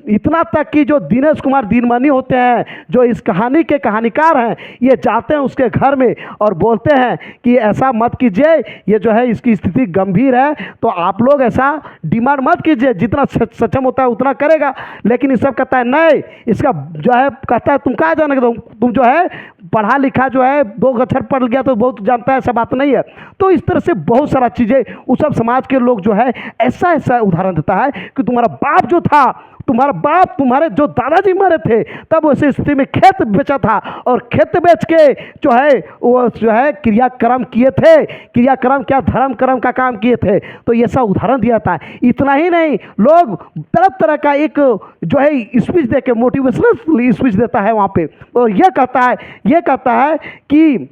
इतना तक कि जो दिनेश कुमार दीनमनी होते हैं, जो इस कहानी के कहानीकार हैं, ये जाते हैं उसके घर में और बोलते हैं कि ऐसा मत कीजिए, ये जो है इसकी स्थिति गंभीर है, तो आप लोग ऐसा डिमांड मत कीजिए, जितना सक्षम होता है उतना करेगा। लेकिन ये सब कहता है नहीं, इसका जो है कहता है तुम कहाँ जाने के, तुम जो है पढ़ा लिखा जो है 2 अक्षर पढ़ गया तो बहुत जानता है, ऐसा बात नहीं है। तो इस तरह से बहुत सारा चीज़ें उस सब समाज के लोग जो है ऐसा ऐसा उदाहरण देता है कि तुम्हारा बाप जो था, तुम्हारा बाप, तुम्हारे जो दादाजी मरे थे तब उसी स्थिति में खेत बेचा था और खेत बेच के जो है वो जो है क्रियाक्रम किए थे, क्रियाक्रम क्या, धर्म कर्म का काम किए थे। तो ये सब उदाहरण दिया था। इतना ही नहीं, लोग तरह तरह का एक जो है स्पीच दे के, मोटिवेशनल स्पीच देता है वहाँ पे, और ये कहता है कि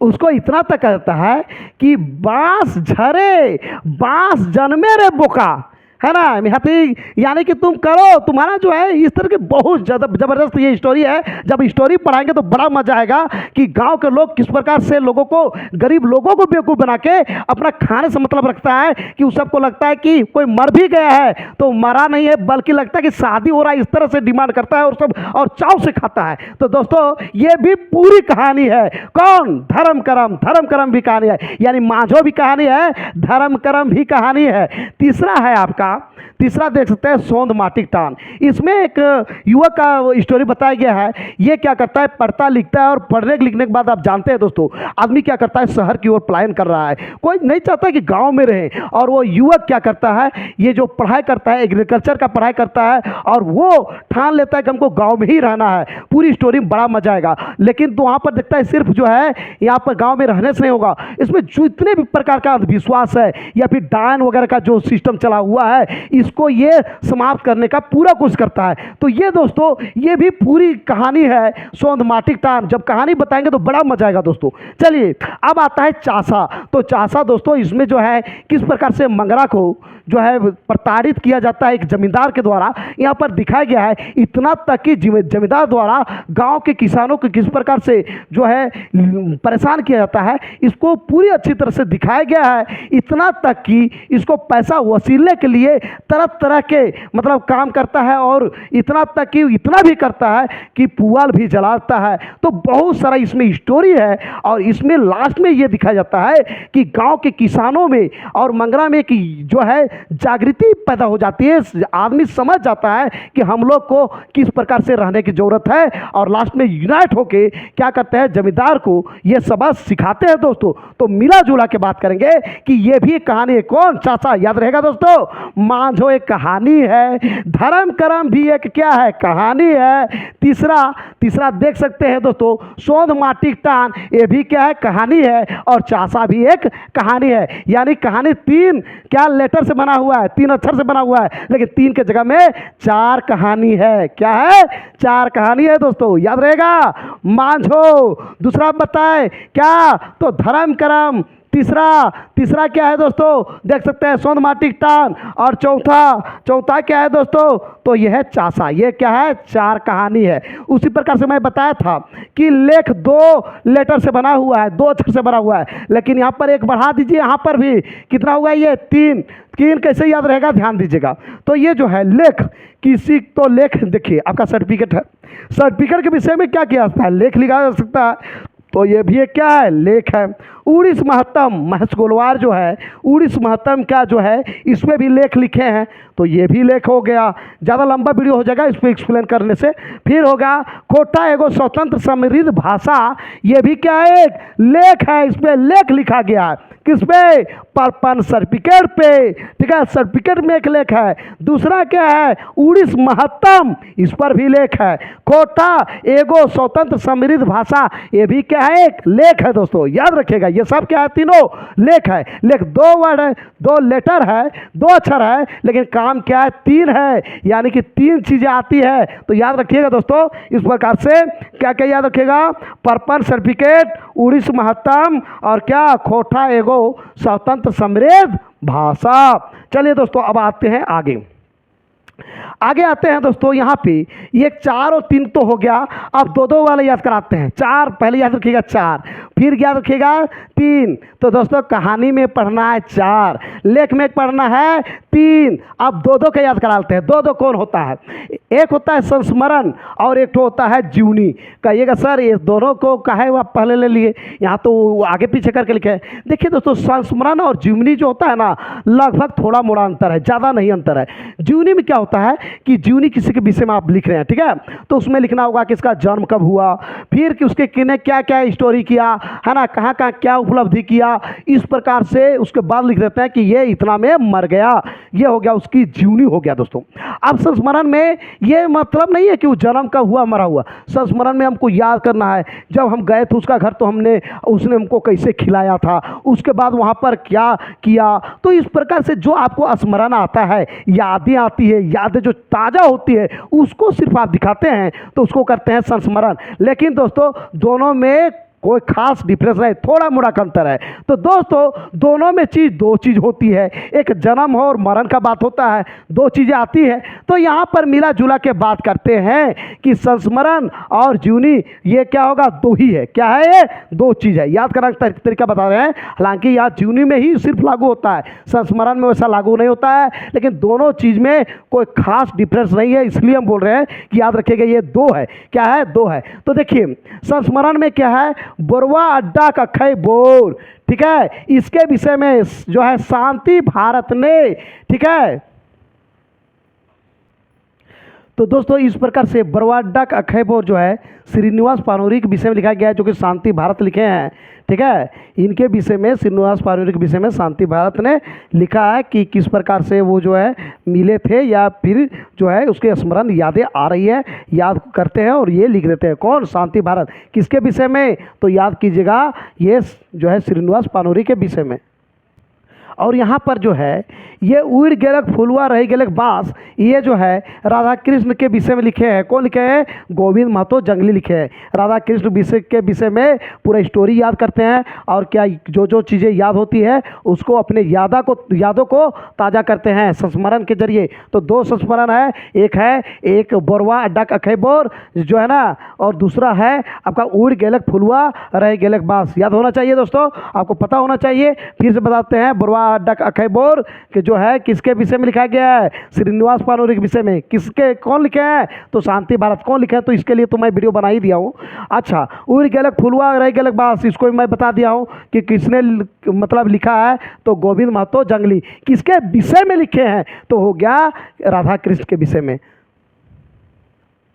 उसको इतना तक कहता है कि बांस झरे बांस जन्मे रे बोका, है ना, यानी कि तुम करो, तुम्हारा जो है इस तरह के बहुत ज़्यादा ज़बरदस्त ये स्टोरी है। जब स्टोरी पढ़ाएंगे तो बड़ा मजा आएगा कि गांव के लोग किस प्रकार से लोगों को, गरीब लोगों को बेवकूफ़ बना के अपना खाने से मतलब रखता है कि उस सबको लगता है कि कोई मर भी गया है तो मरा नहीं है, बल्कि लगता है कि शादी हो रहा है, इस तरह से डिमांड करता है और सब और चाव से खाता है। तो दोस्तों ये भी पूरी कहानी है। कौन, धर्म करम भी कहानी है, यानी मांझो भी कहानी है, धर्म करम भी कहानी है। तीसरा है आपका तीसरा देख सकते हैं सोंद माटिक टान। इसमें एक युवक का स्टोरी बताया गया है। ये क्या करता है, पढ़ता लिखता है और पढ़ने लिखने के बाद आप जानते हैं दोस्तों, आदमी क्या करता है, शहर की ओर पलायन कर रहा है। कोई नहीं चाहता कि गांव में रहे, और वो युवक क्या करता है, ये जो पढ़ाई करता है, एग्रीकल्चर का पढ़ाई करता है, और वो ठान लेता है कि हमको गांव में ही रहना है। पूरी स्टोरी में बड़ा मजा आएगा। लेकिन तो वहाँ पर देखता है सिर्फ जो है यहाँ पर गांव में रहने से नहीं होगा, इसमें जितने भी प्रकार का अंधविश्वास है या फिर डायन वगैरह का जो सिस्टम चला हुआ है, इसको ये समाप्त करने का पूरा कोशिश करता है। तो ये दोस्तों, ये भी पूरी कहानी है सोंद माटिक टान। जब कहानी बताएंगे तो बड़ा मजा आएगा दोस्तों। चलिए अब आता है चासा। तो चासा दोस्तों, इसमें जो है किस प्रकार से मंगरा को जो है प्रताड़ित किया जाता है एक जमींदार के द्वारा, यहाँ पर दिखाया गया है। इतना तक कि जमींदार द्वारा गांव के किसानों को किस प्रकार से जो है परेशान किया जाता है, इसको पूरी अच्छी तरह से दिखाया गया है। इतना तक कि इसको पैसा वसूलने के लिए तरह तरह के मतलब काम करता है, और इतना तक कि इतना भी करता है कि पुआल भी जलाता है। तो बहुत सारा इसमें स्टोरी है, और इसमें लास्ट में ये दिखाया जाता है कि गांव के किसानों में और मंगरा में कि जो है जागृति पैदा हो जाती है। आदमी समझ जाता है कि हम लोग को किस प्रकार से रहने की जरूरत है, और लास्ट में यूनाइट होके क्या करते हैं, जमींदार को ये सबक सिखाते हैं दोस्तों। तो मिला जुला के बात करेंगे कि ये भी कहानी है। कौन? चाचा। याद रहेगा दोस्तों, मांझो एक कहानी है, धर्म कर्म भी एक क्या है, कहानी है। तीसरा देख सकते हैं दोस्तों, सोंद माटिक टान, ये भी क्या है, कहानी है। और चासा भी एक कहानी है। यानी कहानी तीन क्या लेटर से बना हुआ है, तीन अक्षर से बना हुआ है, लेकिन तीन के जगह में चार कहानी है। क्या है? चार कहानी है दोस्तों, याद रहेगा। मांझो, दूसरा बताए क्या, तो धर्म कर्म। तीसरा क्या है दोस्तों, देख सकते हैं सोंद माटिक टान। और चौथा क्या है दोस्तों, तो यह है चासा। ये क्या है, चार कहानी है। उसी प्रकार से मैं बताया था कि लेख दो लेटर से बना हुआ है, दो अक्षर से बना हुआ है, लेकिन यहाँ पर एक बढ़ा दीजिए, यहाँ पर भी कितना हुआ है, ये तीन कैसे याद रहेगा, ध्यान दीजिएगा। तो ये जो है लेख, किसी तो लेख देखिए आपका सर्टिफिकेट है, सर्टिफिकेट के विषय में क्या किया जाता है, लेख लिखा जा सकता है। तो ये भी एक क्या है, लेख है। उड़ीस महत्तम, महेश गोलवार जो है उड़ीस महत्तम का जो है, इसमें भी लेख लिखे हैं, तो ये भी लेख हो गया। ज़्यादा लंबा वीडियो हो जाएगा इस पर एक्सप्लेन करने से। फिर होगा खोटा एगो स्वतंत्र समृद्ध भाषा, ये भी क्या है, एक लेख है। इस पर लेख लिखा गया है, किस पे, परपन सर्टिफिकेट पे, ठीक है, सर्टिफिकेट में एक लेख है। दूसरा क्या है, उड़ीस महत्तम, इस पर भी लेख है। खोटा एगो स्वतंत्र समृद्ध भाषा, ये भी क्या है, एक लेख है दोस्तों, याद रखिएगा। ये सब क्या है, तीनों लेख है। लेख दो वर्ड है, दो लेटर है, दो अक्षर है, लेकिन काम क्या है, तीन है। यानी कि तीन चीजें आती है। तो याद रखिएगा दोस्तों, इस प्रकार से क्या क्या याद रखिएगा, परपन सर्टिफिकेट, उड़ीस महत्तम, और क्या, खोटा एगो स्वतंत्र समृद्ध भाषा। चलिए दोस्तों अब आते हैं आगे आते हैं दोस्तों। यहाँ पे ये चार और तीन तो हो गया, अब दो दो वाले याद कराते हैं। चार पहले याद रखिएगा, चार फिर याद रखिएगा तीन। तो दोस्तों कहानी में पढ़ना है चार, लेख में पढ़ना है तीन। अब दो दो का याद कराते हैं। दो दो कौन होता है, एक होता है संस्मरण और एक होता है जीवनी। कहिएगा सर ये दोनों को काहे आप पहले ले लिए, यहाँ तो आगे पीछे करके लिखे। देखिए दोस्तों, संस्मरण और जीवनी जो होता है ना, लगभग थोड़ा मोड़ा अंतर है, ज़्यादा नहीं अंतर है। जीवनी में क्या होता है कि जीवनी किसी के विषय में आप लिख रहे हैं, ठीक है, तो उसमें लिखना होगा कि इसका जन्म कब हुआ, फिर कि उसके किने क्या क्या स्टोरी किया है ना, कहाँ कहाँ क्या उपलब्धि किया, इस प्रकार से उसके बाद लिख देते हैं कि ये इतना में मर गया। ये हो गया उसकी जीवनी हो गया दोस्तों। अब संस्मरण में ये मतलब नहीं है कि वो जन्म कब हुआ मरा हुआ। संस्मरण में हमको याद करना है, जब हम गए थे उसका घर तो उसने हमको कैसे खिलाया था, उसके बाद वहाँ पर क्या किया। तो इस प्रकार से जो आपको स्मरण आता है, यादें आती है, यादें जो ताज़ा होती है उसको सिर्फ आप दिखाते हैं, तो उसको करते हैं संस्मरण। लेकिन दोस्तों दोनों में कोई खास डिफरेंस नहीं, थोड़ा मोड़ा अंतर है। तो दोस्तों दोनों में दो चीज़ होती है, एक जन्म और मरण का बात होता है, दो चीज़ें आती है। तो यहाँ पर मिला जुला के बात करते हैं कि संस्मरण और जीवनी ये क्या होगा, दो ही है। क्या है ये, दो चीज़ है। याद करने का तरीका बता रहे हैं, हालांकि याद जीवनी में ही सिर्फ लागू होता है, संस्मरण में वैसा लागू नहीं होता है। लेकिन दोनों चीज़ में कोई खास डिफरेंस नहीं है, इसलिए हम बोल रहे हैं कि याद रखिएगा ये दो है। क्या है, दो है। तो देखिए संस्मरण में क्या है, बोरवा अड्डा का खै बोर, ठीक है, इसके विषय में जो है शांति भारत ने, ठीक है, तो दोस्तों इस प्रकार से बरवाडा अखैबोर जो है श्रीनिवास पानोरी के विषय में लिखा गया है, जो कि शांति भारत लिखे हैं। ठीक है, इनके विषय में श्रीनिवास पानोरी के विषय में शांति भारत ने लिखा है कि किस प्रकार से वो जो है मिले थे, या फिर जो है उसके स्मरण यादें आ रही है, याद करते हैं और ये लिख देते हैं। कौन? शांति भारत। किसके विषय में? तो याद कीजिएगा, ये जो है श्रीनिवास पानोरी के विषय में। और यहाँ पर जो है ये उड़ गेलक फुलवा रही गेलक बाँस, ये जो है राधा कृष्ण के विषय में लिखे हैं। कौन लिखे हैं? गोविंद महतो जंगली लिखे हैं। राधा कृष्ण विषय के विषय में पूरा स्टोरी याद करते हैं, और क्या जो जो चीज़ें याद होती है उसको अपने यादों को ताज़ा करते हैं संस्मरण के जरिए। तो दो संस्मरण है, एक बोरवा अड्डा अखैबोर जो है ना, और दूसरा है आपका उड़ गेलक फुलवा रह गेलक बाँस। याद होना चाहिए दोस्तों, आपको पता होना चाहिए। फिर से बताते हैं, बोरवा अड्डा अखैबोर के जो है किसके विषय में लिखा गया है? श्रीनिवास पानोरी के विषय में। किसके, कौन लिखे हैं? तो शांति भारत। कौन लिखा है? तो इसके लिए तो मैं वीडियो बना ही दिया हूँ। अच्छा, उड़ गेलक फुलवा रह गेलक बाँस, इसको भी मैं बता दिया हूँ कि किसने मतलब लिखा है। तो गोविंद महतो जंगली। किसके विषय में लिखे हैं? तो हो गया राधा कृष्ण के विषय में।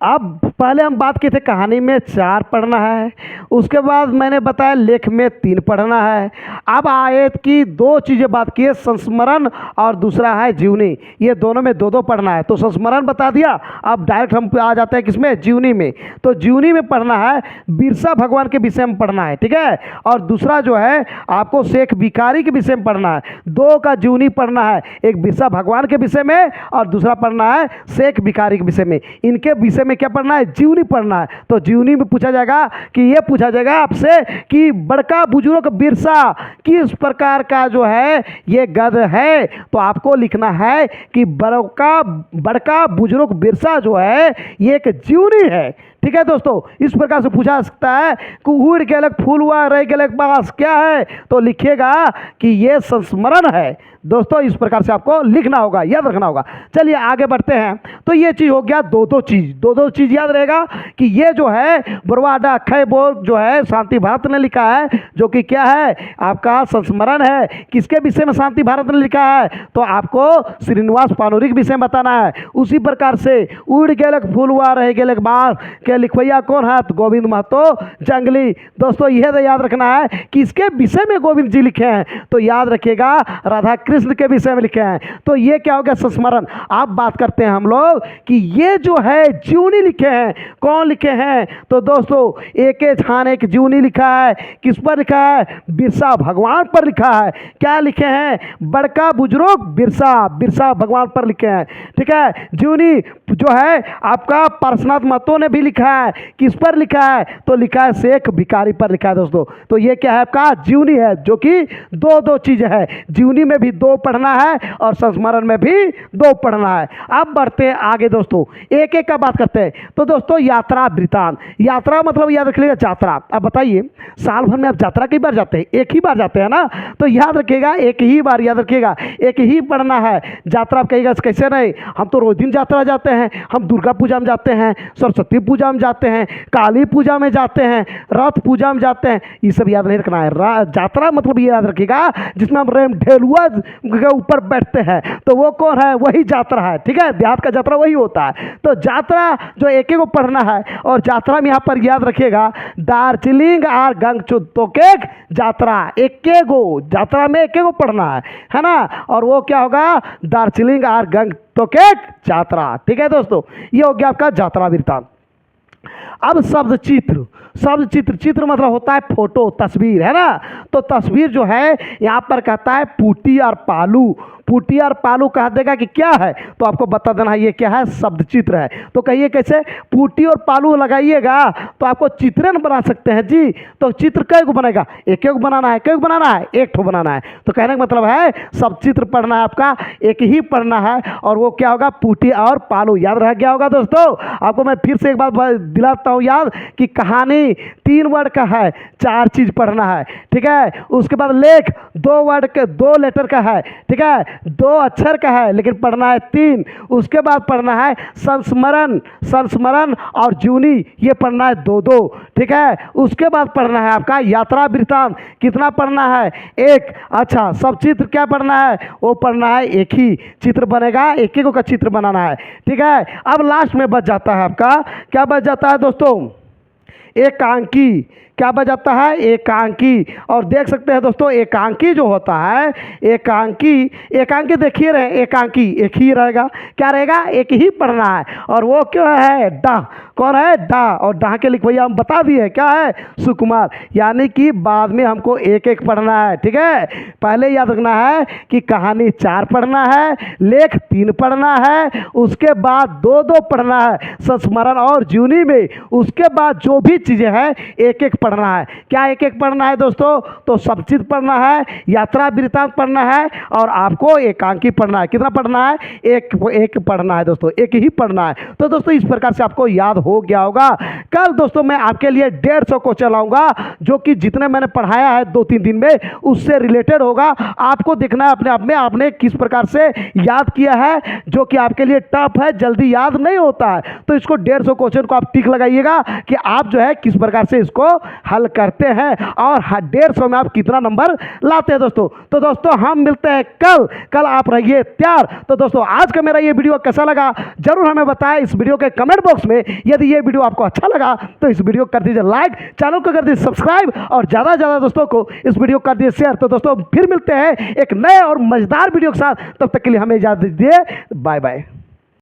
अब पहले हम बात किए थे कहानी में 4 पढ़ना है, उसके बाद मैंने बताया लेख में 3 पढ़ना है। अब आयत की 2 चीज़ें बात की है, संस्मरण और दूसरा है जीवनी। ये दोनों में 2-2 पढ़ना है। तो संस्मरण बता दिया, अब डायरेक्ट हम आ जाते हैं किसमें? जीवनी में। तो जीवनी में पढ़ना है, बिरसा भगवान के विषय में पढ़ना है। ठीक है, और दूसरा जो है आपको शेख भिखारी के विषय में पढ़ना है। 2 का जीवनी पढ़ना है, एक बिरसा भगवान के विषय में और दूसरा पढ़ना है शेख भिखारी के विषय में। इनके विषय में क्या पढ़ना है? जीवनी पढ़ना है। तो जीवनी में पूछा जाएगा कि ये पूछा जाएगा आपसे कि बड़का बुजुर्ग बिरसा किस प्रकार का जो है ये गद है। तो आपको लिखना है कि बड़का बुजुर्ग बिरसा जो है ये एक जीवनी है। ठीक है दोस्तों, इस प्रकार से पूछा सकता है कि उड़ गेलक फूलवा रह गेलक बाँस क्या है? तो लिखिएगा कि ये संस्मरण है। दोस्तों इस प्रकार से आपको लिखना होगा, याद रखना होगा। चलिए आगे बढ़ते हैं। तो ये चीज़ हो गया, दो दो चीज़ याद रहेगा कि ये जो है बरवाडा अखैबोर जो है शांति भारत ने लिखा है, जो कि क्या है? आपका संस्मरण है। किसके विषय में शांति भारत ने लिखा है? तो आपको श्रीनिवास पानोरी के विषय में बताना है। उसी प्रकार से उड़ गेलक फूलवा रह गेलक बाँस के लिखवैया कौन है? तो गोविंद महतो जंगली। दोस्तों यह तो याद रखना है कि इसके विषय में गोविंद जी लिखे हैं। तो याद रखिएगा राधा कृष्ण के विषय में लिखे हैं। तो ये क्या हो गया? संस्मरण। अब बात करते हैं हम लोग कि ये जो है जीवनी लिखे हैं। कौन लिखे हैं? तो दोस्तों एक छान एक जीवनी लिखा है। किस पर लिखा है? बिरसा भगवान पर लिखा है। क्या लिखे हैं? बड़का बुजुर्ग बिरसा भगवान पर लिखे हैं। ठीक है, जीवनी जो है आपका पार्श्वनाथ महतो ने भी लिखा है। किस पर लिखा है? तो लिखा है शेख भिखारी पर लिखा है दोस्तों। तो ये क्या है? आपका जीवनी है, जो कि 2-2 चीज़ है। जीवनी में भी 2 पढ़ना है और संस्मरण में भी 2 पढ़ना है। अब बढ़ते हैं आगे दोस्तों, एक एक का बात करते हैं। तो दोस्तों यात्रा वृतांत, यात्रा मतलब याद रखिएगा यात्रा। अब बताइए साल भर में आप यात्रा कई बार जाते हैं? एक ही बार जाते हैं ना। तो याद रखिएगा एक ही बार, याद रखिएगा एक ही पढ़ना है। यात्रा आप कहिएगा कैसे नहीं, हम तो रोज दिन यात्रा जाते हैं, हम दुर्गा पूजा में जाते हैं, सरस्वती पूजा में जाते हैं, काली पूजा में जाते हैं, रथ पूजा में जाते हैं। ये सब याद नहीं रखना है। यात्रा मतलब ये याद रखिएगा जिसमें हम रेम ढेलुआ के ऊपर बैठते हैं, तो वो कौन है? वही यात्रा है। ठीक है, देहात का यात्रा वही होता है। तो यात्रा जो एक एक को पढ़ना है, और यात्रा में यहाँ पर याद रखिएगा दार्जिलिंग और गंगटोकेक यात्रा, एक गो यात्रा में एक गो पढ़ना है ना। और वो क्या होगा? दार्जिलिंग और गंगटोकेक यात्रा। ठीक है दोस्तों, ये हो गया आपका यात्रा वृत्तांत। अब शब्द चित्र मतलब होता है फोटो, तस्वीर, है ना। तो तस्वीर जो है यहाँ पर कहता है पुटी और पालू कह देगा कि क्या है? तो आपको बता देना है ये क्या है? शब्द चित्र है। तो कहिए कैसे? पुटी और पालू लगाइएगा तो आपको चित्रण बना सकते हैं जी। तो चित्र कई को बनेगा? एक बनाना है। कई बनाना है? एक ठो बनाना है। तो कहने का मतलब है सब चित्र पढ़ना है आपका, एक ही पढ़ना है। और वो क्या होगा? पुटी और पालू। याद रह गया होगा दोस्तों। आपको मैं फिर से एक बार दिलाता हूँ याद कि कहानी 3 वर्ड का है, 4 चीज पढ़ना है। ठीक है, उसके बाद लेख 2 वर्ड के 2 लेटर का है। ठीक है, दो अक्षर का है लेकिन पढ़ना है तीन। उसके बाद पढ़ना है संस्मरण, संस्मरण और जूनी, ये पढ़ना है दो दो, ठीक है। उसके बाद पढ़ना है आपका यात्रा वृत्तांत, कितना पढ़ना है? एक। अच्छा, सब चित्र क्या पढ़ना है? वो पढ़ना है एक ही चित्र बनेगा, एक एक का चित्र बनाना है, ठीक है। अब लास्ट में बच जाता है आपका, क्या बच जाता है दोस्तों? एकांकी। क्या बच जाता है? एकांकी। और देख सकते हैं दोस्तों, एकांकी जो होता है, एकांकी, एकांकी देखिए रहे, एकांकी एक ही रहेगा, क्या रहेगा? एक ही पढ़ना है। और वो क्यों है? डा। कौन है? डा। और डा के लिखवैया हम बता दिए क्या है? सुकुमार। यानी कि बाद में हमको एक एक पढ़ना है, ठीक है। पहले याद रखना है कि कहानी 4 पढ़ना है, लेख 3 पढ़ना है, उसके बाद 2-2 पढ़ना है संस्मरण और जूनी में। उसके बाद जो भी चीज़ें हैं एक एक पढ़ना है। क्या एक एक पढ़ना है दोस्तों? तो सब चीज पढ़ना है, यात्रा वृत्तांत पढ़ना है और आपको एकांकी पढ़ना है। कितना पढ़ना है? एक एक पढ़ना है दोस्तों, एक ही पढ़ना है। तो दोस्तों इस प्रकार से आपको याद हो गया होगा। कल दोस्तों मैं आपके लिए 150 को चलाऊंगा, जो कि जितने मैंने पढ़ाया है 2-3 दिन में उससे रिलेटेड होगा। आपको देखना है अपने आप में आपने किस प्रकार से याद किया है, जो कि आपके लिए टफ है, जल्दी याद नहीं होता है। तो इसको 150 क्वेश्चन को आप टिक लगाइएगा कि आप जो है किस प्रकार से इसको हल करते हैं और 150 में आप कितना नंबर लाते हैं दोस्तों। तो दोस्तों हम मिलते हैं कल आप रहिए तैयार। तो दोस्तों आज का मेरा ये वीडियो कैसा लगा जरूर हमें बताएं इस वीडियो के कमेंट बॉक्स में। यदि ये वीडियो आपको अच्छा लगा तो इस वीडियो को कर दीजिए लाइक, चैनल को कर दीजिए सब्सक्राइब और ज़्यादा से ज़्यादा दोस्तों को इस वीडियो को कर दीजिए शेयर। तो दोस्तों फिर मिलते हैं एक नए और मजेदार वीडियो के साथ, तब तक के लिए हमें इजाजत दीजिए, बाय बाय।